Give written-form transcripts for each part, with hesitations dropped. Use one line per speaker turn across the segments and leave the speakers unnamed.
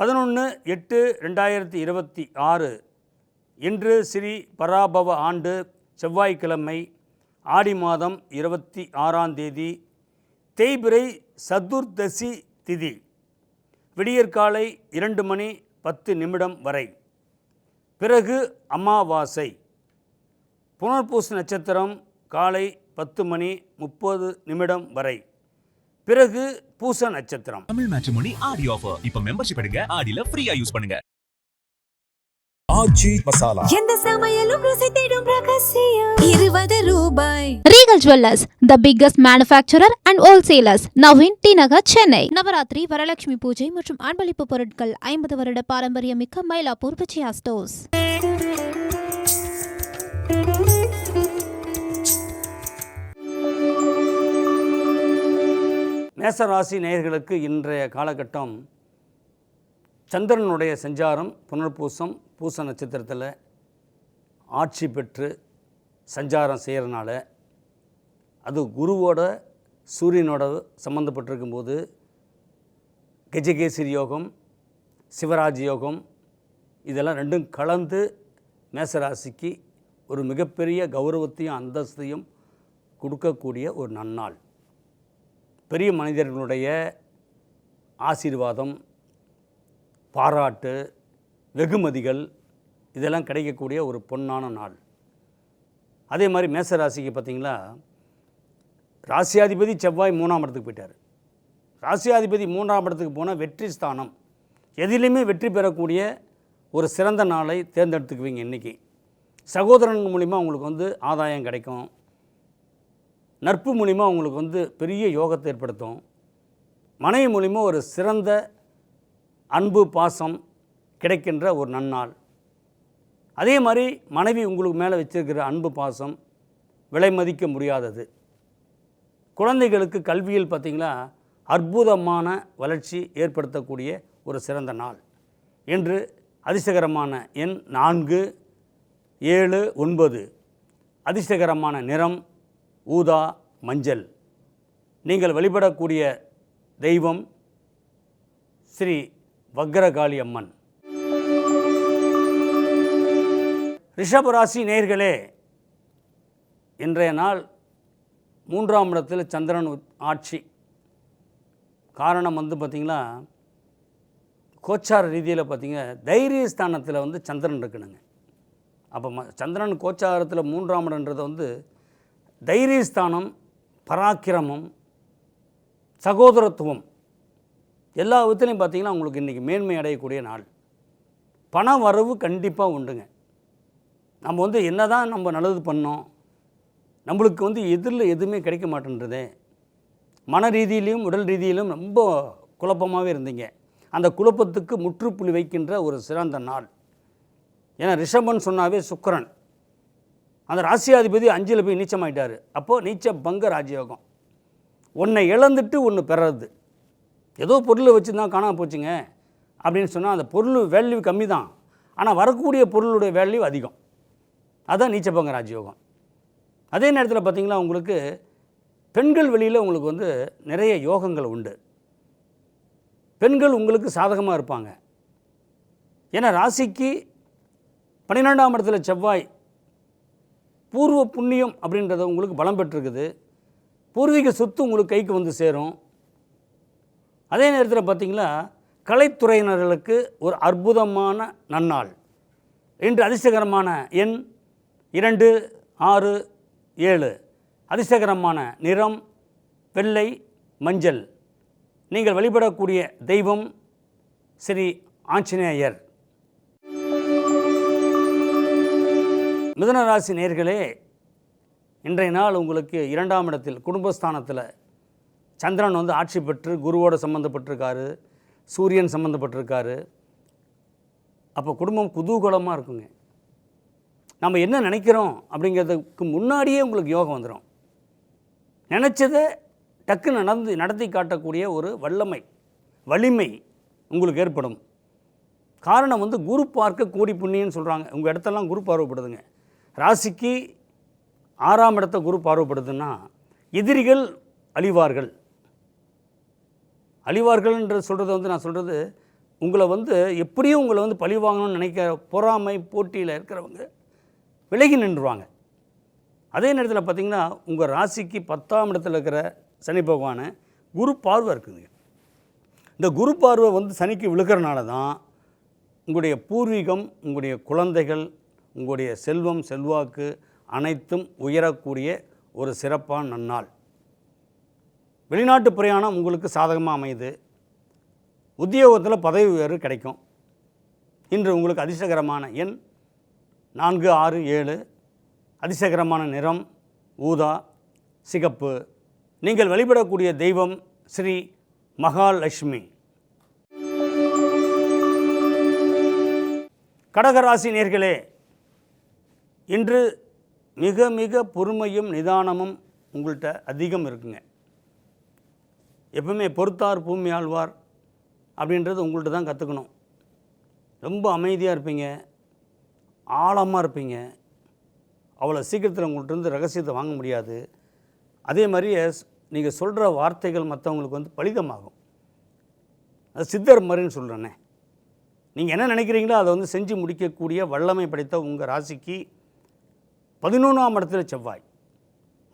11/8/2026 இன்று ஸ்ரீ பராபவ ஆண்டு செவ்வாய்க்கிழமை ஆடி மாதம் 26ஆம் தேதி தேய்பிறை சதுர்தசி திதி விடியற்காலை 2:10 வரை. பிறகு அமாவாசை. புனர்பூச நட்சத்திரம் காலை 10:30 வரை. பிறகு பூச நட்சத்திரம்.
தமிழ் மேட்ரிமோனி ஆடி ஆஃபர். இப்ப மெம்பர்ஷிப் எடுங்க, ஆடில ஃப்ரீயா யூஸ் பண்ணுங்க.
ஆச்சி மசாலா.
எந்த சமையலும் ருசி தேடும் ரகசியம் 20 ரூபாய்.
Regal Jewellers, the biggest manufacturer and wholesalers, now in T Nagar, Chennai. Navaratri, Varalakshmi பூஜை மற்றும் அன்பளிப்பு பொருட்கள் 50 வருட பாரம்பரியமிக்க மயிலாப்பூர் விஜயா ஸ்டோர்ஸ்.
மேசராசி நேயர்களுக்கு இன்றைய காலகட்டம் சந்திரனுடைய சஞ்சாரம் புனர்பூசம் பூச நட்சத்திரத்தில் ஆட்சி பெற்று சஞ்சாரம் செய்கிறனால அது குருவோட சூரியனோட சம்மந்தப்பட்டிருக்கும்போது கஜகேசரி யோகம், சிவராஜ் யோகம் இதெல்லாம் ரெண்டும் கலந்து மேசராசிக்கு ஒரு மிகப்பெரிய கௌரவத்தையும் அந்தஸ்தையும் கொடுக்கக்கூடிய ஒரு நன்னாள். பெரிய மனிதர்களுடைய ஆசீர்வாதம், பாராட்டு, வெகுமதிகள் இதெல்லாம் கிடைக்கக்கூடிய ஒரு பொன்னான நாள். அதே மாதிரி மேசராசிக்கு பார்த்திங்களா, ராசியாதிபதி செவ்வாய் 3ஆம் இடத்துக்கு போயிட்டார். ராசியாதிபதி 3ஆம் இடத்துக்கு போனால் வெற்றி ஸ்தானம், எதிலையுமே வெற்றி பெறக்கூடிய ஒரு சிறந்த நாளை தேர்ந்தெடுத்துக்குவீங்க. இன்றைக்கி சகோதரன் மூலிமா உங்களுக்கு ஆதாயம் கிடைக்கும். நட்பு மூலிமா உங்களுக்கு பெரிய யோகத்தை ஏற்படுத்தும். மனைவி மூலிமா ஒரு சிறந்த அன்பு பாசம் கிடைக்கின்ற ஒரு நன்னாள். அதே மாதிரி மனைவி உங்களுக்கு மேலே வச்சிருக்கிற அன்பு பாசம் விலை மதிக்க முடியாதது. குழந்தைகளுக்கு கல்வியில் பார்த்திங்களா அற்புதமான வளர்ச்சி ஏற்படுத்தக்கூடிய ஒரு சிறந்த நாள். இன்று அதிர்ஷ்டகரமான எண் 4, 7, 9. அதிர்ஷ்டகரமான நிறம் ஊதா, மஞ்சள். நீங்கள் வழிபடக்கூடிய தெய்வம் ஸ்ரீ வக்ரகாளி அம்மன். ரிஷபராசி நேயர்களே, இன்றைய நாள் 3ஆம் இடத்தில் சந்திரன் ஆட்சி. காரணம் பார்த்திங்களா, கோச்சார ரீதியில் பார்த்திங்க தைரியஸ்தானத்தில் சந்திரன் இருக்கணுங்க. அப்போ சந்திரன் கோச்சாரத்தில் 3ஆம் இடன்றது தைரியஸ்தானம், பராக்கிரமம், சகோதரத்துவம் எல்லா விதத்துலையும் பார்த்திங்கன்னா உங்களுக்கு இன்றைக்கி மேன்மை அடையக்கூடிய நாள். பண வரவு கண்டிப்பாக உண்டுங்க. நம்ம என்ன தான் நம்ம நல்லது பண்ணோம், நம்மளுக்கு எதிரில் எதுவுமே கிடைக்க மாட்டேன்றதே. மன ரீதியிலையும் உடல் ரீதியிலும் ரொம்ப குழப்பமாகவே இருந்தீங்க. அந்த குழப்பத்துக்கு முற்றுப்புள்ளி வைக்கின்ற ஒரு சிறந்த நாள். ஏன்னா ரிஷபன் சொன்னாவே சுக்கிரன், அந்த ராசியாதிபதி 5ல் போய் நீச்சமாயிட்டார். அப்போது நீச்ச பங்க ராஜயோகம். ஒன்றை இழந்துட்டு ஒன்று பெறது. ஏதோ பொருளை வச்சு தான் காணாமல் போச்சுங்க அப்படின்னு சொன்னால் அந்த பொருள் வேல்யூ கம்மி தான், ஆனால் வரக்கூடிய பொருளுடைய வேல்யூ அதிகம். அதுதான் நீச்சபங்க ராஜயோகம். அதே நேரத்தில் பார்த்திங்களா, உங்களுக்கு பெண்கள் வெளியில் உங்களுக்கு நிறைய யோகங்கள் உண்டு. பெண்கள் உங்களுக்கு சாதகமாக இருப்பாங்க. ஏன்னா ராசிக்கு 12ஆம் இடத்துல செவ்வாய் பூர்வ புண்ணியம் அப்படின்றத உங்களுக்கு பலம் பெற்றிருக்குது. பூர்வீக சொத்து உங்களுக்கு கைக்கு சேரும். அதே நேரத்தில் பார்த்திங்களா, கலைத்துறையினர்களுக்கு ஒரு அற்புதமான நன்னாள். இன்று அதிர்ஷ்டகரமான எண் 2, 6, 7. அதிர்ஷ்டகரமான நிறம் வெள்ளை, மஞ்சள். நீங்கள் வழிபடக்கூடிய தெய்வம் ஸ்ரீ ஆஞ்சநேயர். மிதுனராசி நேயர்களே, இன்றைய நாள் உங்களுக்கு 2ஆம் இடத்தில் குடும்பஸ்தானத்தில் சந்திரன் ஆட்சி பெற்று குருவோடு சம்மந்தப்பட்டிருக்காரு, சூரியன் சம்மந்தப்பட்டிருக்காரு. அப்போ குடும்பம் குதூகலமாக இருக்குங்க. நம்ம என்ன நினைக்கிறோம் அப்படிங்கிறதுக்கு முன்னாடியே உங்களுக்கு யோகம் வந்துடும். நினச்சதை டக்கு நடத்தி காட்டக்கூடிய ஒரு வலிமை உங்களுக்கு ஏற்படும். காரணம் குரு பார்க்க கோடி புண்ணியன்னு சொல்கிறாங்க. உங்கள் இடத்தெல்லாம் குரு பார்வைப்படுதுங்க. ராசிக்கு 6ஆம் இடத்தை குரு பார்வைப்படுதுன்னா எதிரிகள் அழிவார்கள். அழிவார்கள்ன்ற சொல்கிறது நான் சொல்கிறது உங்களை வந்து எப்படியும் உங்களை வந்து பழி வாங்கணும்னு நினைக்கிற பொறாமை போட்டியில் இருக்கிறவங்க விலகி நின்றுவாங்க. அதே நேரத்தில் பார்த்திங்கன்னா உங்கள் ராசிக்கு 10ஆம் இடத்துல இருக்கிற சனி பகவானை குரு பார்வை இருக்குதுங்க. இந்த குரு பார்வை வந்து சனிக்கு விழுக்கிறனால தான் உங்களுடைய பூர்வீகம், உங்களுடைய குழந்தைகள், உங்களுடைய செல்வம் செல்வாக்கு அனைத்தும் உயரக்கூடிய ஒரு சிறப்பான நன்னாள். வெளிநாட்டு பிரயாணம் உங்களுக்கு சாதகமாக அமையுது. உத்தியோகத்தில் பதவி உயர்வு கிடைக்கும். இன்று உங்களுக்கு அதிர்ஷ்டகரமான எண் 4, 6, 7. அதிர்ஷ்டகரமான நிறம் ஊதா, சிகப்பு. நீங்கள் வழிபடக்கூடிய தெய்வம் ஸ்ரீ மகாலட்சுமி. கடகராசி நேயர்களே, இன்று மிக மிக பொறுமையும் நிதானமும் உங்கள்கிட்ட அதிகம் இருக்குங்க. எப்பவுமே பொறுத்தார் பூமி ஆழ்வார் அப்படின்றது உங்கள்கிட்ட தான் கற்றுக்கணும். ரொம்ப அமைதியாக இருப்பீங்க, ஆழமாக இருப்பீங்க. அவ்வளோ சீக்கிரத்தில் உங்கள்கிட்ட ரகசியத்தை வாங்க முடியாது. அதே மாதிரியே நீங்கள் சொல்கிற வார்த்தைகள் மற்றவங்களுக்கு வந்து பலிதமாகும். அது சித்தர் மாதிரின்னு சொல்கிறேன்னே. நீங்கள் என்ன நினைக்கிறீங்களோ அதை வந்து செஞ்சு முடிக்கக்கூடிய வல்லமை படைத்த உங்கள் ராசிக்கு 11ஆம் இடத்துல செவ்வாய்.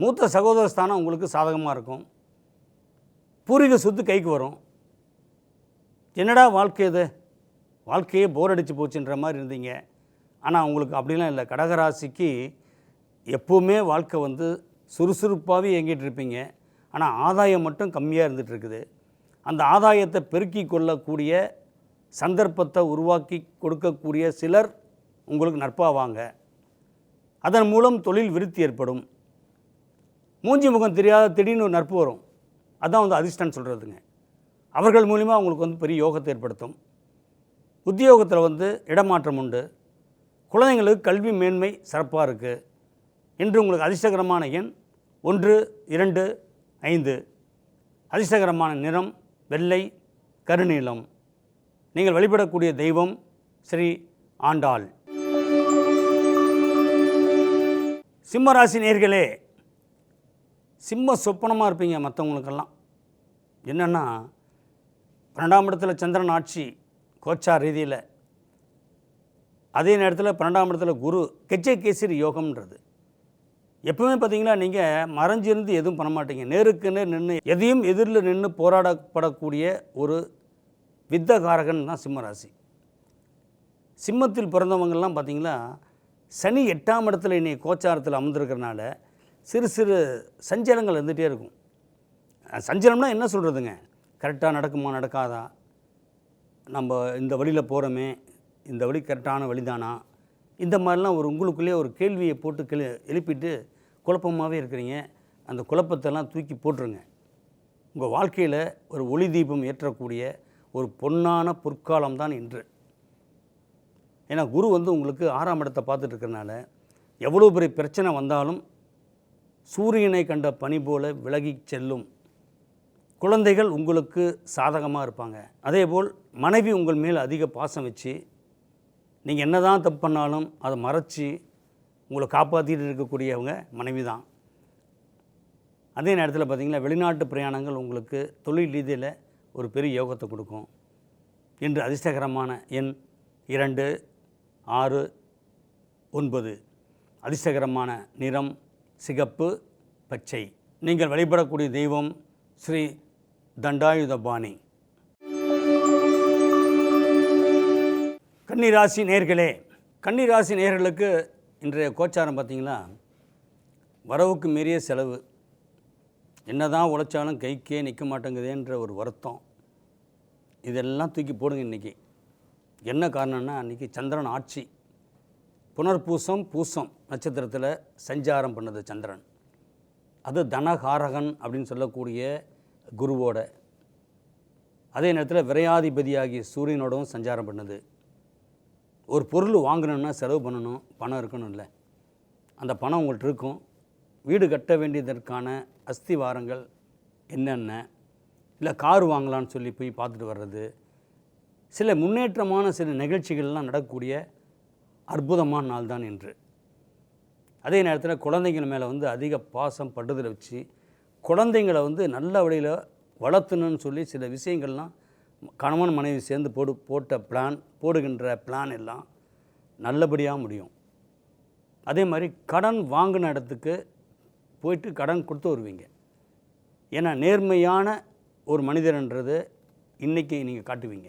மூத்த சகோதர ஸ்தானம் உங்களுக்கு சாதகமாக இருக்கும். பூர்வீக சொத்து கைக்கு வரும். என்னடா வாழ்க்கை இது, வாழ்க்கையே போர் அடித்து போச்சுன்ற மாதிரி இருந்தீங்க. ஆனால் உங்களுக்கு அப்படிலாம் இல்லை. கடகராசிக்கு எப்போவுமே வாழ்க்கை வந்து சுறுசுறுப்பாகவே இயங்கிட்டு இருப்பீங்க. ஆனால் ஆதாயம் மட்டும் கம்மியாக இருந்துகிட்ருக்குது. அந்த ஆதாயத்தை பெருக்கி கொள்ளக்கூடிய சந்தர்ப்பத்தை உருவாக்கி கொடுக்கக்கூடிய சிலர் உங்களுக்கு நட்பாவாங்க. அதன் மூலம் தொழில் விருத்தி ஏற்படும். மூஞ்சி முகம் தெரியாத திடீர்னு ஒரு நட்பு வரும். அதுதான் வந்து அதிர்ஷ்டம்னு சொல்கிறதுங்க. அவர்கள் மூலிமா உங்களுக்கு வந்து பெரிய யோகத்தை ஏற்படுத்தும். உத்தியோகத்தில் வந்து இடமாற்றம் உண்டு. குழந்தைங்களுக்கு கல்வி மேன்மை சிறப்பாக இருக்குது. இன்று உங்களுக்கு அதிர்ஷ்டகரமான எண் 1, 2, 5. அதிர்ஷ்டகரமான நிறம் வெள்ளை, கருநீலம். நீங்கள் வழிபடக்கூடிய தெய்வம் ஸ்ரீ ஆண்டாள். சிம்மராசி நேயர்களே, சிம்ம சொப்பனமாக இருப்பீங்க. மற்றவங்களுக்கெல்லாம் என்னென்னா 12ஆம் இடத்துல சந்திரன் ஆட்சி கோச்சார் ரீதியில். அதே நேரத்தில் 12ஆம் இடத்துல குரு கெச்சை கேசரி யோகம்ன்றது. எப்பவுமே பார்த்தீங்கன்னா நீங்கள் மறைஞ்சிருந்து எதுவும் பண்ண மாட்டீங்க. நேருக்கு நேர் நின்று எதையும் எதிரில் நின்று போராடப்படக்கூடிய ஒரு வித்தகாரகன் தான் சிம்மராசி. சிம்மத்தில் பிறந்தவங்கள்லாம் பார்த்திங்கன்னா சனி 8ஆம் இடத்துல இன்னைக்கு கோச்சாரத்தில் அமர்ந்திருக்கிறனால சிறு சிறு சஞ்சலங்கள் இருந்துகிட்டே இருக்கும். சஞ்சலம்னா என்ன சொல்கிறதுங்க, கரெக்டாக நடக்குமா நடக்காதா, நம்ம இந்த வழியில் போகிறோமே, இந்த வழி கரெக்டான வழிதானா, இந்த மாதிரிலாம் ஒரு உங்களுக்குள்ளே ஒரு கேள்வியை போட்டு எழுப்பிட்டு குழப்பமாகவே இருக்கிறீங்க. அந்த குழப்பத்தெல்லாம் தூக்கி போட்டுருங்க. உங்கள் வாழ்க்கையில் ஒரு ஒளி தீபம் ஏற்றக்கூடிய ஒரு பொன்னான பொற்காலம் தான் இன்று. ஏன்னா குரு வந்து உங்களுக்கு 6ஆம் இடத்தை பார்த்துட்டு இருக்கிறனால எவ்வளோ பெரிய பிரச்சனை வந்தாலும் சூரியனை கண்ட பனி போல விலகி செல்லும். குழந்தைகள் உங்களுக்கு சாதகமாக இருப்பாங்க. அதேபோல் மனைவி உங்கள் மேல் அதிக பாசம் வச்சு நீங்கள் என்ன தான் தப்பு பண்ணாலும் அதை மறைச்சி உங்களை காப்பாற்றிட்டு இருக்கக்கூடியவங்க மனைவி தான். அதே நேரத்தில் பார்த்திங்கன்னா வெளிநாட்டு பிரயாணங்கள் உங்களுக்கு தொழில் ரீதியில் ஒரு பெரிய யோகத்தை கொடுக்கும். இன்று அதிர்ஷ்டகரமான எண் 2, 6, 9. அதிர்ஷ்டகரமான நிறம் சிகப்பு, பச்சை. நீங்கள் வழிபடக்கூடிய தெய்வம் ஸ்ரீ தண்டாயுதபாணி. கன்னிராசி நேயர்களே, கன்னிராசி நேயர்களுக்கு இன்றைய கோச்சாரம் பார்த்திங்கன்னா வரவுக்கு மீறிய செலவு. என்ன தான் உழைச்சாலும் கைக்கே நிற்க மாட்டேங்குதுன்ற ஒரு வருத்தம். இதெல்லாம் தூக்கி போடுங்க. இன்றைக்கி என்ன காரணம்னா அன்றைக்கி சந்திரன் ஆட்சி. புனர்பூசம் பூசம் நட்சத்திரத்தில் சஞ்சாரம் பண்ணுது சந்திரன். அது தனகாரகன் அப்படின்னு சொல்லக்கூடிய குருவோட. அதே நேரத்தில் விரையாதிபதியாகிய சூரியனோடவும் சஞ்சாரம் பண்ணுது. ஒரு பொருள் வாங்கணுன்னா செலவு பண்ணணும், பணம் இருக்கணும். இல்லை, அந்த பணம் உங்கள்கிட்ட இருக்கும். வீடு கட்ட வேண்டியதற்கான அஸ்திவாரங்கள் என்னென்ன, இல்லை கார் வாங்கலான்னு சொல்லி போய் பார்த்துட்டு வர்றது, சில முன்னேற்றமான சில நிகழ்ச்சிகள்லாம் நடக்கக்கூடிய அற்புதமான நாள் தான் இன்று. அதே நேரத்தில் குழந்தைங்கள் மேலே வந்து அதிக பாசம் படுதலை வச்சு குழந்தைங்களை வந்து நல்ல வழியில் வளர்த்தணுன்னு சொல்லி சில விஷயங்கள்லாம் கணவன் மனைவி சேர்ந்து போடுகின்ற பிளான் எல்லாம் நல்லபடியாக முடியும். அதே மாதிரி கடன் வாங்கின இடத்துக்கு போயிட்டு கடன் கொடுத்து வருவீங்க. ஏன்னா நேர்மையான ஒரு மனிதர்ன்றது இன்றைக்கி நீங்கள் காட்டுவீங்க.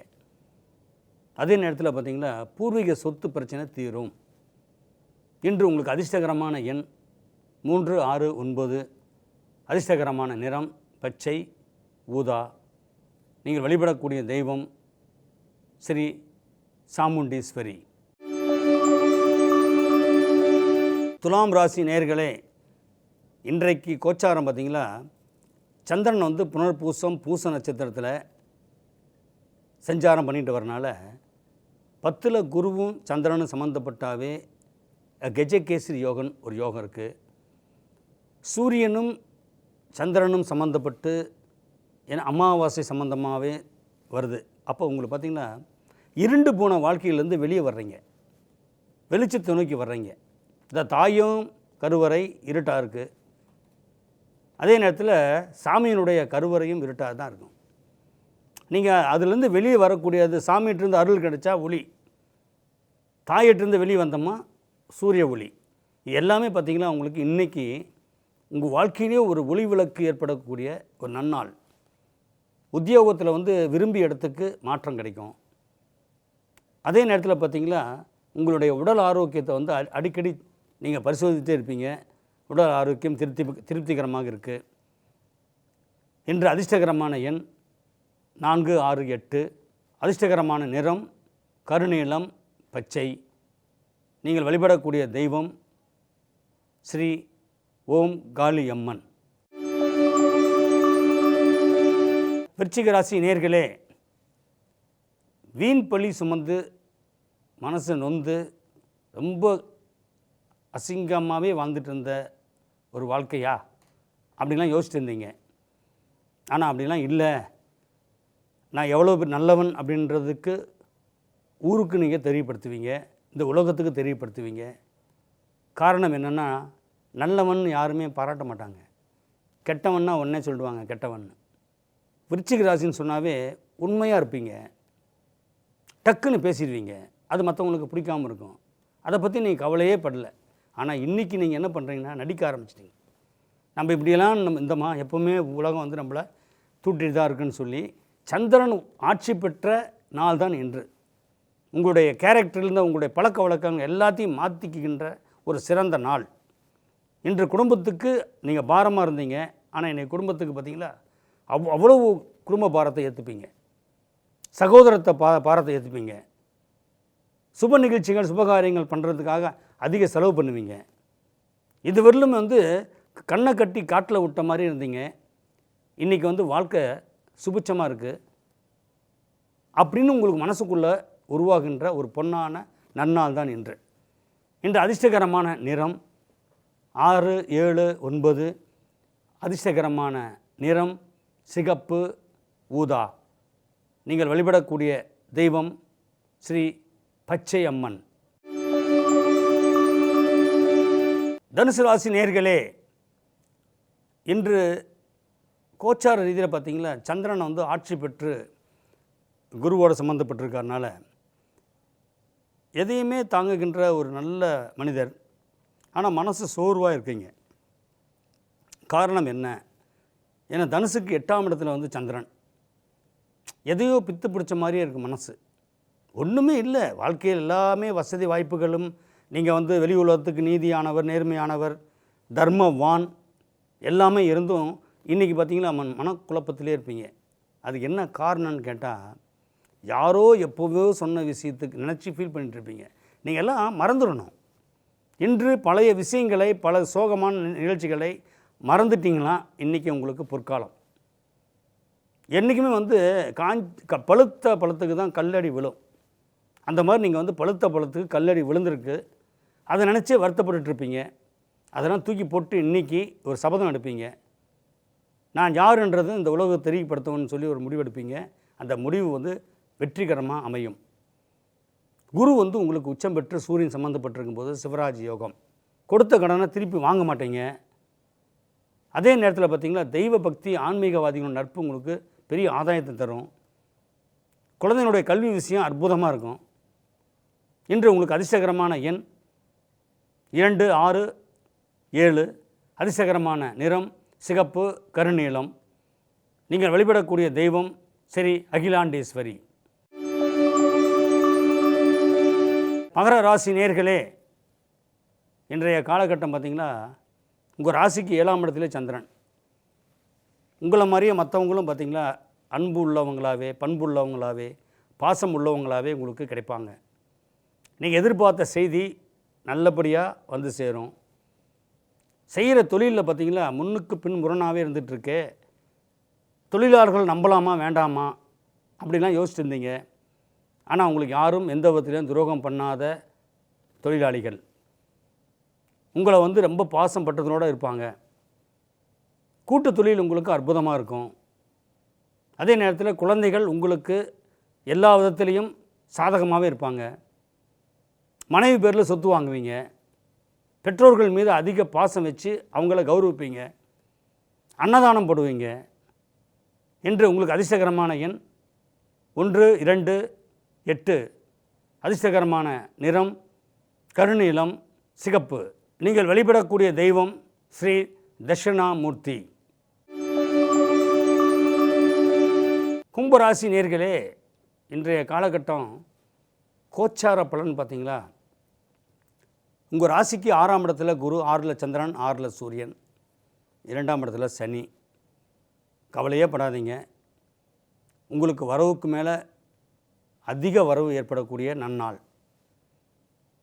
அதே நேரத்தில் பார்த்திங்கன்னா பூர்வீக சொத்து பிரச்சனை தீரும். இன்று உங்களுக்கு அதிர்ஷ்டகரமான எண் 3, 6, 9. அதிர்ஷ்டகரமான நிறம் பச்சை, ஊதா. நீங்கள் வழிபடக்கூடிய தெய்வம் ஸ்ரீ சாமுண்டீஸ்வரி. துலாம் ராசி நேயர்களே, இன்றைக்கு கோச்சாரம் பார்த்திங்களா, சந்திரன் வந்து புனர்பூசம் பூச நட்சத்திரத்தில் சஞ்சாரம் பண்ணிட்டு வரனால 10ல் குருவும் சந்திரனும் சம்மந்தப்பட்டாவே கஜகேசரி யோகன் ஒரு யோகம் இருக்குது. சூரியனும் சந்திரனும் சம்மந்தப்பட்டு ஏன்னா அமாவாசை சம்மந்தமாகவே வருது. அப்போ உங்களுக்கு பார்த்திங்கன்னா இருண்டு போன வாழ்க்கையிலேருந்து வெளியே வர்றீங்க, வெளிச்சத்தை நோக்கி வர்றீங்க. இந்த தாயும் கருவறை இருட்டாக இருக்குது, அதே நேரத்தில் சாமியினுடைய கருவறையும் இருட்டாக தான் இருக்கும். நீங்கள் அதுலேருந்து வெளியே வரக்கூடியது சாமியிட்டிருந்து அருள் கிடைச்சா ஒளி, தாயிட்டிருந்து வெளியே வந்தோமா சூரிய ஒளி. எல்லாமே பார்த்திங்கன்னா உங்களுக்கு இன்றைக்கி உங்கள் வாழ்க்கையிலே ஒரு ஒளி விளக்கு ஏற்படக்கூடிய ஒரு நன்னாள். உத்தியோகத்தில் வந்து விரும்பிய இடத்துக்கு மாற்றம் கிடைக்கும். அதே நேரத்தில் பார்த்திங்கன்னா உங்களுடைய உடல் ஆரோக்கியத்தை வந்து அடிக்கடி நீங்கள் பரிசோதித்தே இருப்பீங்க. உடல் ஆரோக்கியம் திருப்திகரமாக இருக்குது. இன்று அதிர்ஷ்டகரமான எண் 4, 6, 8. அதிர்ஷ்டகரமான நிறம் கருநீலம், பச்சை. நீங்கள் வழிபடக்கூடிய தெய்வம் ஸ்ரீ ஓம் காளி அம்மன். விருச்சிக ராசி நேயர்களே, வீண் பழி சுமந்து மனசு நொந்து ரொம்ப அசிங்கமாகவே வாழ்ந்துட்டு இருந்த ஒரு வாழ்க்கையா அப்படின்லாம் யோசிச்சுட்டு இருந்தீங்க. ஆனால் அப்படிலாம் இல்லை, நான் எவ்வளோ பேர் நல்லவன் அப்படின்றதுக்கு ஊருக்கு நீங்கள் தெரியப்படுத்துவீங்க, இந்த உலகத்துக்கு தெரியப்படுத்துவீங்க. காரணம் என்னென்னா, நல்லவன் யாருமே பாராட்ட மாட்டாங்க, கெட்டவன்னா ஒன்றே சொல்லிடுவாங்க கெட்டவன். விருச்சிக ராசின்னு சொன்னாவே உண்மையாக இருப்பீங்க, டக்குன்னு பேசிடுவீங்க. அது மற்றவங்களுக்கு பிடிக்காமல் இருக்கும், அதை பற்றி நீங்கள் கவலையே படலை. ஆனால் இன்றைக்கி நீங்கள் என்ன பண்ணுறீங்கன்னா நடிக்க ஆரம்பிச்சிட்டிங்க. நம்ம இப்படியெல்லாம் எப்போவுமே உலகம் வந்து நம்மளை தூட்டிட்டு தான் இருக்குன்னு சொல்லி சந்திரன் ஆட்சி பெற்ற நாள் தான் இன்று. உங்களுடைய கேரக்டர்லேருந்து உங்களுடைய பழக்க வழக்கங்கள் எல்லாத்தையும் மாற்றிக்கின்ற ஒரு சிறந்த நாள் இன்று. குடும்பத்துக்கு நீங்கள் பாரமாக இருந்தீங்க, ஆனால் இன்றைக்கி குடும்பத்துக்கு பார்த்திங்களா அவ்வளவு குடும்ப பாரத்தை ஏற்றுப்பீங்க, சகோதரத்தை பாரத்தை ஏற்றுப்பீங்க. சுப நிகழ்ச்சிகள் சுபகாரியங்கள் பண்ணுறதுக்காக அதிக செலவு பண்ணுவீங்க. இதுவரையிலும் வந்து கண்ணை கட்டி காட்டில் விட்ட மாதிரி இருந்தீங்க, இன்றைக்கி வந்து வாழ்க்கை சுபிட்சமாக இருக்குது அப்படின்னு உங்களுக்கு மனசுக்குள்ளே உருவாகின்ற ஒரு பொன்னான நன்னாள் தான் இன்று. இன்று அதிர்ஷ்டகரமான நிறம் 6, 7, 9. அதிர்ஷ்டகரமான நிறம் சிகப்பு, ஊதா. நீங்கள் வழிபடக்கூடிய தெய்வம் ஸ்ரீ பச்சை அம்மன். தனுசு ராசி நேயர்களே, இன்று கோச்சார ரீதியில் பார்த்திங்களா சந்திரன் வந்து ஆட்சி பெற்று குருவோடு சம்மந்தப்பட்டிருக்கறனால எதையுமே தாங்குகின்ற ஒரு நல்ல மனிதர். ஆனால் மனசு சோர்வாக இருக்கீங்க. காரணம் என்ன? ஏன்னா தனுசுக்கு 8ஆம் இடத்துல வந்து சந்திரன். எதையோ பித்து பிடிச்ச மாதிரியே இருக்குது மனசு. ஒன்றுமே இல்லை வாழ்க்கையில், எல்லாமே வசதி வாய்ப்புகளும், நீங்கள் வந்து வெளி உலகத்துக்கு நீதியானவர், நேர்மையானவர், தர்மவான் எல்லாமே இருந்தும் இன்றைக்கி பார்த்திங்களா மனக்குழப்பத்திலே இருப்பீங்க. அதுக்கு என்ன காரணம்னு கேட்டால், யாரோ எப்போவோ சொன்ன விஷயத்துக்கு நினச்சி ஃபீல் பண்ணிட்டுருப்பீங்க. நீங்கள் எல்லாம் மறந்துடணும். இன்று பழைய விஷயங்களை, பல சோகமான நிகழ்ச்சிகளை மறந்துட்டிங்களா இன்றைக்கி உங்களுக்கு பொற்காலம். என்றைக்குமே வந்து பழுத்த பழத்துக்கு தான் கல்லடி விழும். அந்த மாதிரி நீங்கள் வந்து பழுத்த பழத்துக்கு கல்லடி விழுந்திருக்கு, அதை நினச்சே வருத்தப்பட்டுருப்பீங்க. அதெல்லாம் தூக்கி போட்டு இன்றைக்கி ஒரு சபதம் எடுப்பீங்க. நான் யாருன்றது இந்த உலகத்தை தெரியப்படுத்தணும்னு சொல்லி ஒரு முடிவெடுப்பீங்க. அந்த முடிவு வந்து வெற்றிகரமாக அமையும். குரு வந்து உங்களுக்கு உச்சம் பெற்று சூரியன் சம்மந்தப்பட்டிருக்கும் போது சிவராஜ் யோகம். கொடுத்த கடனை திருப்பி வாங்க மாட்டீங்க. அதே நேரத்தில் பார்த்திங்களா தெய்வ பக்தி, ஆன்மீகவாதிகளோட நட்பு உங்களுக்கு பெரிய ஆதாயத்தை தரும். குழந்தையினுடைய கல்வி விஷயம் அற்புதமாக இருக்கும். இன்று உங்களுக்கு அதிர்ஷ்டகரமான எண் 2, 6, 7. அதிர்ஷ்டகரமான நிறம் சிகப்பு, கருநீலம். நீங்கள் வழிபடக்கூடிய தெய்வம் ஸ்ரீ அகிலாண்டேஸ்வரி. மகர ராசி நேயர்களே, இன்றைய காலகட்டம் பார்த்திங்கன்னா உங்கள் ராசிக்கு 7ஆம் இடத்துல சந்திரன். உங்களை மாதிரியே மற்றவங்களும் பார்த்திங்களா அன்பு உள்ளவங்களாகவே, பண்பு உள்ளவங்களாகவே, பாசம் உள்ளவங்களாகவே உங்களுக்கு கிடைப்பாங்க. நீங்கள் எதிர்பார்த்த செய்தி நல்லபடியாக வந்து சேரும். செய்கிற தொழிலில் பார்த்திங்களா முன்னுக்கு பின் முரணாகவே இருந்துகிட்ருக்கு. தொழிலாளர்கள் நம்பலாமா வேண்டாமா அப்படிலாம் யோசிச்சுட்டு இருந்தீங்க. ஆனால் உங்களுக்கு யாரும் எந்த விதத்திலையும் துரோகம் பண்ணாத தொழிலாளிகள் உங்களை வந்து ரொம்ப பாசம் பட்டதனோடு இருப்பாங்க. கூட்டு தொழில் உங்களுக்கு அற்புதமாக இருக்கும். அதே நேரத்தில் குழந்தைகள் உங்களுக்கு எல்லா விதத்துலேயும் சாதகமாகவே இருப்பாங்க. மனைவி பேரில் சொத்து வாங்குவீங்க. பெற்றோர்கள் மீது அதிக பாசம் வச்சு அவங்கள கௌரவிப்பீங்க. அன்னதானம் போடுவீங்க. இன்று உங்களுக்கு அதிர்ஷ்டகரமான எண் 1, 2, 8. அதிர்ஷ்டகரமான நிறம் கருநீலம், சிகப்பு. நீங்கள் வழிபடக்கூடிய தெய்வம் ஸ்ரீ தட்சிணாமூர்த்தி. கும்பராசி நேயர்களே, இன்றைய காலகட்டம் கோச்சார பலன் பார்த்தீங்களா, உங்கள் ராசிக்கு 6ஆம் இடத்துல குரு, 6ல் சந்திரன், 6ல் சூரியன், 2ஆம் இடத்துல சனி. கவலையே படாதீங்க. உங்களுக்கு வரவுக்கு மேலே அதிக வரவு ஏற்படக்கூடிய நன்னாள்.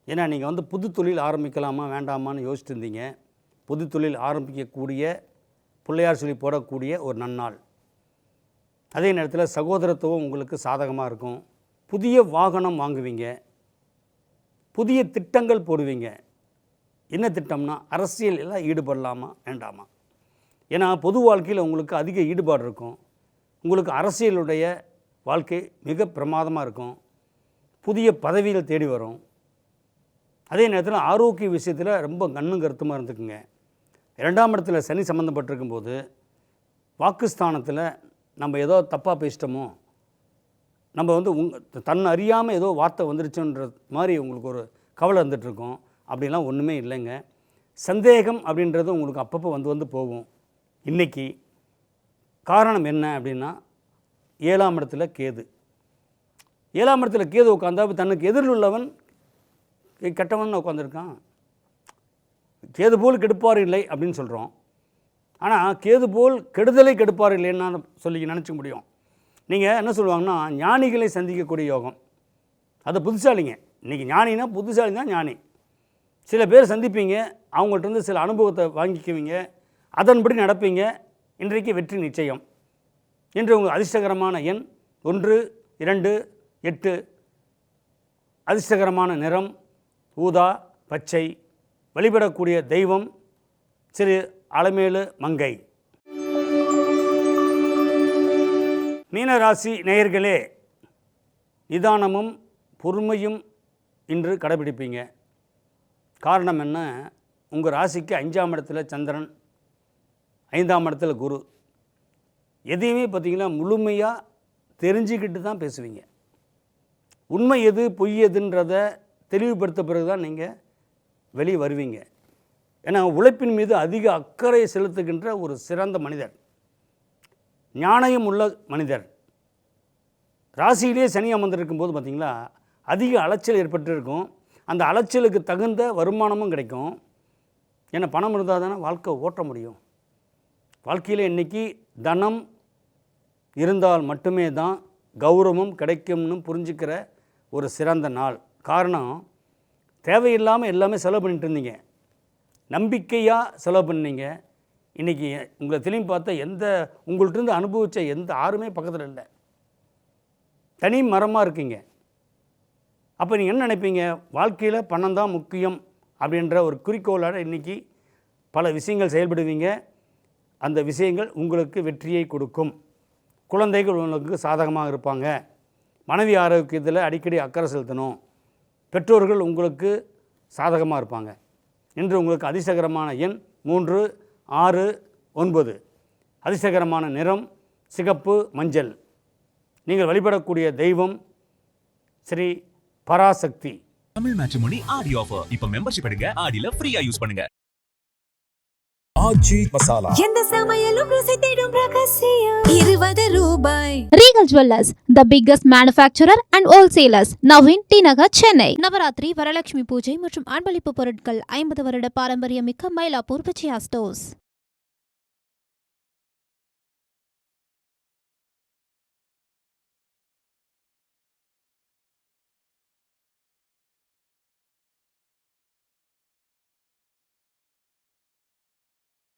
ஏன்னா நீங்கள் வந்து புது தொழில் ஆரம்பிக்கலாமா வேண்டாமான்னு யோசிச்சுட்டு இருந்தீங்க. புது தொழில் ஆரம்பிக்கக்கூடிய, பிள்ளையார் சொல்லி போடக்கூடிய ஒரு நன்னாள். அதே நேரத்தில் சகோதரத்துவம் உங்களுக்கு சாதகமாக இருக்கும். புதிய வாகனம் வாங்குவீங்க. புதிய திட்டங்கள் போடுவீங்க. என்ன திட்டம்னா அரசியல் எல்லாம் ஈடுபடலாமா வேண்டாமா. ஏன்னா பொது வாழ்க்கையில் உங்களுக்கு அதிக ஈடுபாடு இருக்கும். உங்களுக்கு அரசியலுடைய வாழ்க்கை மிக பிரமாதமாக இருக்கும். புதிய பதவிகள் தேடி வரும். அதே நேரத்தில் ஆரோக்கிய விஷயத்தில் ரொம்ப கண்ணும் கருத்துமாக இருந்துக்குங்க. 2ஆம் இடத்துல சனி சம்மந்தப்பட்டிருக்கும் போது வாக்குஸ்தானத்தில் நம்ம ஏதோ தப்பாக பேசிட்டோமோ, நம்ம வந்து தன்னை அறியாமல் ஏதோ வார்த்தை வந்துருச்சுன்ற மாதிரி உங்களுக்கு ஒரு கவலை வந்துட்டுருக்கோம். அப்படிலாம் ஒன்றுமே இல்லைங்க. சந்தேகம் அப்படின்றது உங்களுக்கு அப்பப்போ வந்து போகும். இன்றைக்கி காரணம் என்ன அப்படின்னா 7ஆம் இடத்துல கேது. 7ஆம் இடத்துல கேது உட்காந்தா தனக்கு எதிரில் உள்ளவன் கெட்டவன் உட்காந்துருக்கான். கேது போல் கெடுப்பார் இல்லை அப்படின்னு சொல்கிறோம். ஆனால் கேது போல் கெடுதலை கெடுப்பார் இல்லைன்னு சொல்லி நினச்சிக்க முடியும். நீங்கள் என்ன சொல்லுவாங்கன்னா ஞானிகளை சந்திக்கக்கூடிய யோகம். அது புத்திசாலிங்க. இன்றைக்கி ஞானினா புத்திசாலி தான் ஞானி. சில பேர் சந்திப்பீங்க, அவங்கள்ட்ட சில அனுபவத்தை வாங்கிக்குவீங்க, அதன்படி நடப்பீங்க. இன்றைக்கு வெற்றி நிச்சயம். இன்று உங்கள் அதிர்ஷ்டகரமான எண் 1, 2, 8. அதிர்ஷ்டகரமான நிறம் ஊதா, பச்சை. வழிபடக்கூடிய தெய்வம் திரு அலமேலு மங்கை. மீனராசி நேயர்களே, நிதானமும் பொறுமையும் இன்று கடைபிடிப்பீங்க. காரணம் என்ன, உங்கள் ராசிக்கு 5ஆம் இடத்துல சந்திரன், 5ஆம் இடத்துல குரு. எதையுமே பார்த்திங்கன்னா முழுமையாக தெரிஞ்சுக்கிட்டு தான் பேசுவீங்க. உண்மை எது பொய் எதுன்றதை தெளிவுபடுத்த பிறகு தான் நீங்கள் வெளியே வருவீங்க. ஏன்னா உழைப்பின் மீது அதிக அக்கறை செலுத்துகின்ற ஒரு சிறந்த மனிதர், ஞானயம் உள்ள மனிதர். ராசியிலே சனி அமர்ந்திருக்கும் போது பார்த்திங்களா அதிக அலைச்சல் ஏற்பட்டிருக்கும். அந்த அலைச்சலுக்கு தகுந்த வருமானமும் கிடைக்கும். ஏன்னா பணம் இருந்தால் தானே வாழ்க்கை ஓட்ட முடியும். வாழ்க்கையில் இன்றைக்கி தனம் இருந்தால் மட்டுமே தான் கௌரவம் கிடைக்கும்னு புரிஞ்சுக்கிற ஒரு சிறந்த நாள். காரணம், தேவையில்லாமல் எல்லாமே செலவு பண்ணிட்டு இருந்தீங்க, நம்பிக்கையாக செலவு பண்ணீங்க. இன்றைக்கி உங்களை திரும்பி பார்த்தா உங்கள்கிட்ட அனுபவித்த எந்த யாருமே பக்கத்தில் இல்லை, தனி மரமாக இருக்கீங்க. அப்போ நீங்கள் என்ன நினைப்பீங்க, வாழ்க்கையில் பணம் தான் முக்கியம் அப்படின்ற ஒரு குறிக்கோளோட இன்றைக்கி பல விஷயங்கள் செயல்படுவீங்க. அந்த விஷயங்கள் உங்களுக்கு வெற்றியை கொடுக்கும். குழந்தைகள் உங்களுக்கு சாதகமாக இருப்பாங்க. மனைவி ஆரோக்கியத்தில் அடிக்கடி அக்கறை செலுத்தணும். பெற்றோர்கள் உங்களுக்கு சாதகமாக இருப்பாங்க. இன்று உங்களுக்கு அதிர்ஷ்டகரமான எண் 3, 6, 9. அதிர்ஷ்டகரமான நிறம் சிகப்பு, மஞ்சள். நீங்கள் வழிபடக்கூடிய தெய்வம் ஸ்ரீ பராசக்தி.
தமிழ் மேட்ரிமோனி ஆடி ஆஃபர். இப்ப மெம்பர்ஷிப் எடுங்க, ஆடியில ஃப்ரீயா யூஸ் பண்ணுங்க.
ஆச்சி மசாலா.
எந்த சமையலும் ருசி தேடும் ரகசியம் 20 ரூபாய்.
Regal Jewellers, the biggest manufacturer and wholesalers, now in T Nagar, Chennai. Navaratri, Varalakshmi பூஜை மற்றும் அன்பளிப்பு பொருட்கள் 50 வருட பாரம்பரியமிக்க மயிலாப்பூர் விஜயா ஸ்டோர்ஸ்.